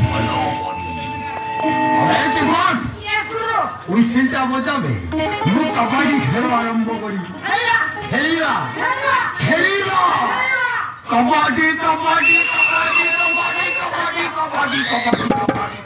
ভালো করি ওই সিলটা বোঝাবে কাবাডি খেলা আরম্ভ করি খেলিবা খেলিবা কাবাডি কাবাডি কাবাডি কাবাডি কাবাডি কাবাডি কাবাডি কাবাডি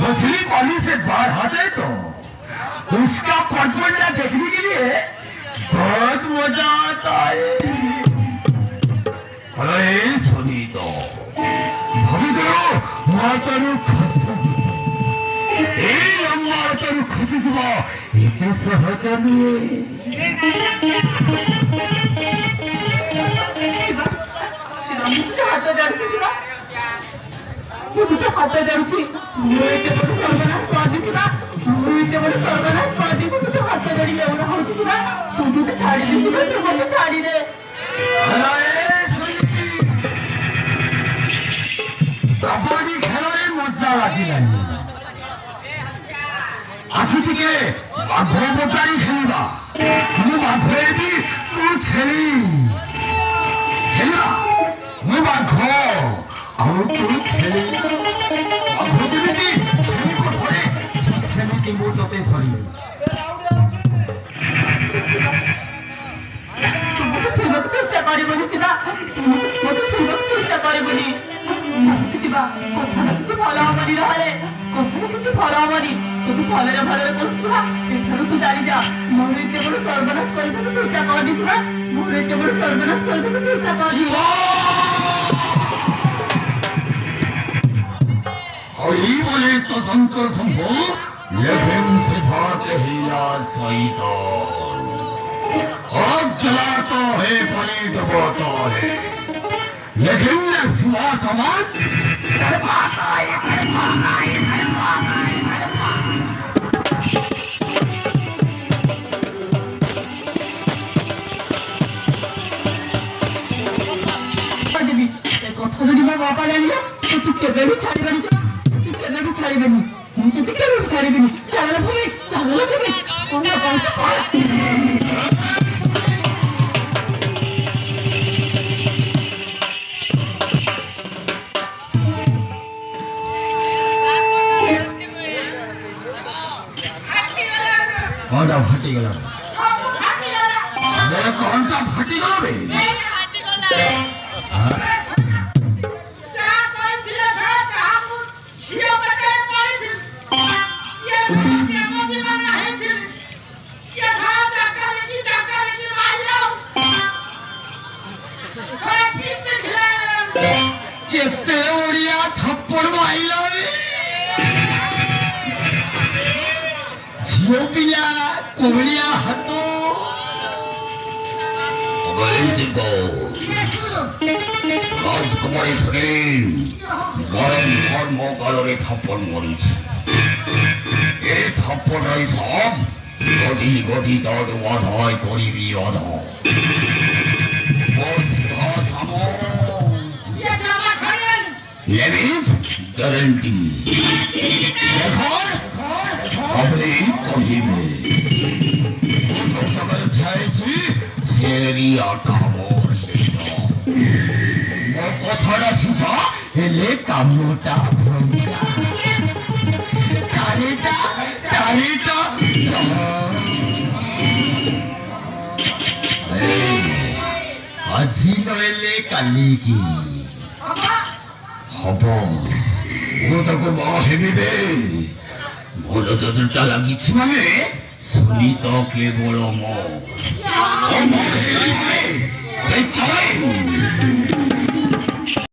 मछली पानी से बाहर आ जाए तो उसका पटपटा देखने के लिए बहुत मजा आता है। अरे सुनी तो भाभी करो मातारू खसी मातारू खसी जुबा इतने सहज नहीं हाथ जाऊँगी सर्वनाश कर दीजिएगा सर्वनाश कर दीजिए तो हाथ जोड़ी लेना होगा तू तो छाड़ी दीजिए तू मत छाड़ी दे कबड्डी खेलारे मजा लागिलानी आसि टिके बाघर बचारी खेलिबा मु बाघरे भी तू छेली खेलिबा मु बाघ ଆଉ ତୁ ଛେଳି ଭୋଜିବିକି ଛେଳିକୁ ଧରେ ସେମିତି ମୁଁ ତତେ ଧରିବି ତୁ ମୋତେ ଛୁଇଁବାକୁ ଚେଷ୍ଟା କରିବୁନି ଶିବା ମୋତେ ଛୁଇଁବାକୁ ଚେଷ୍ଟା କରିବୁନି ଶିବା କଥାଟା କିଛି ଭଲ ହବନି ନହେଲେ କଥାଟା କିଛି ଭଲ ହବନି ତୁ ଭଲରେ ଭଲରେ କହୁଛୁ ଶିବା ଏଠାରୁ ତୁ ଚାଲିଯା ମୋର ଏତେ ବଡ଼ ସର୍ବନାଶ କରିବାକୁ ଚେଷ୍ଟା କରନି ଶିବା ମୋର ଏତେ ବଡ଼ ସର୍ବନାଶ କରିବାକୁ ଚେଷ୍ଟା କରନି এই বলে তো শঙ্কর শম্ভু লেখেন সে ভাত হিলা সহিত আগ জ্বলাতো হে বলে দেবতা হে লেখেন না শিবা সমাজ কথা যদি মা বাবা জানিয়ে তো তুই কেবে भी ছাড়ি বাড়ি ছাড়িবেনি যদি কেউ ছাড়িবেনি চালালে ভূমি চালালে ভূমি কোনো কষ্ট কটা ফাটি গেল কটা ফাটি গেল କେତେ ଓଡିଆ ଥପ୍ପଡ଼ ମାଇଲା ଝିଅ ପିଲା କୋଳିଆ ହାତ রাজকুমারী শরীর গরম ধর্ম কালরে থাপ্পড় মরিছে এ থাপ্পড়াই সব গদি গদি তার অধয় করিবি অধয় গ্যারেন্টি আপনি কহিবে চাইছি সেরি আটা কথাটা শুধু হেলে কামটা ভ্রমটা টানিটা টানিটা আজি নইলে কালি কি হব ও তাকে মা হেবিবে হলদটা লাগিয়েছি মানে শুনি তো কেবল